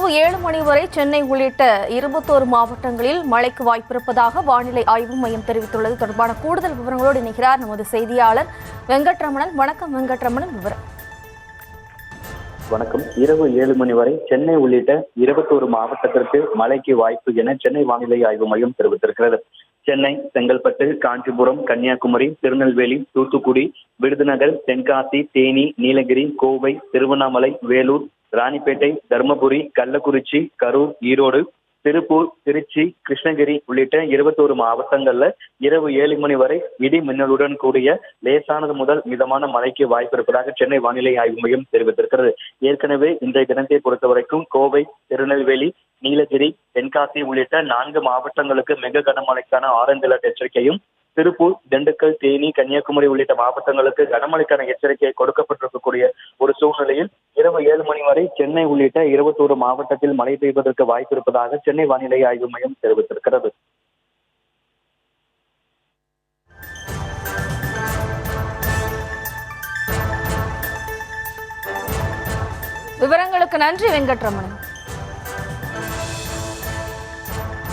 இரவு 7 மணி வரை சென்னை உள்ளிட்ட 21 மாவட்டங்களில் மழைக்கு வாய்ப்பிருப்பதாக வானிலை ஆய்வு மையம் தெரிவித்துள்ளது. தொடர்பான கூடுதல் விவரங்களோடு இணைகிறார் நமது செய்தியாளர் வெங்கட்ரமணன். வணக்கம் வெங்கட்ரமணன், விவரம். வணக்கம். இரவு 7 மணி வரை சென்னை உள்ளிட்ட 21 மாவட்டத்திற்கு மழைக்கு வாய்ப்பு என சென்னை வானிலை ஆய்வு மையம் தெரிவித்திருக்கிறது. சென்னை, செங்கல்பட்டு, காஞ்சிபுரம், கன்னியாகுமரி, திருநெல்வேலி, தூத்துக்குடி, விருதுநகர், தென்காசி, தேனி, நீலகிரி, கோவை, திருவண்ணாமலை, வேலூர், ராணிப்பேட்டை, தர்மபுரி, கள்ளக்குறிச்சி, கரூர், ஈரோடு, திருப்பூர், திருச்சி, கிருஷ்ணகிரி உள்ளிட்ட 21 மாவட்டங்கள்ல இரவு 7 மணி வரை இடி மின்னலுடன் கூடிய லேசானது முதல் மிதமான மழைக்கு வாய்ப்பு இருப்பதாக சென்னை வானிலை ஆய்வு மையம் தெரிவித்திருக்கிறது. ஏற்கனவே இன்றைய தினத்தை பொறுத்த வரைக்கும் கோவை, திருநெல்வேலி, நீலகிரி, தென்காசி உள்ளிட்ட 4 மாவட்டங்களுக்கு மிக கனமழைக்கான ஆரஞ்சு அலர்ட் எச்சரிக்கையும், திருப்பூர், திண்டுக்கல், தேனி, கன்னியாகுமரி உள்ளிட்ட மாவட்டங்களுக்கு கனமழைக்கான எச்சரிக்கை கொடுக்கப்பட்டிருக்கக்கூடிய ஒரு சூழ்நிலையில் இரவு 7 மணி வரை சென்னை உள்ளிட்ட 21 மாவட்டத்தில் மழை பெய்வதற்கு வாய்ப்பு இருப்பதாக சென்னை வானிலை ஆய்வு மையம் தெரிவித்திருக்கிறது. விவரங்களுக்கு நன்றி வெங்கட்ரமணன்.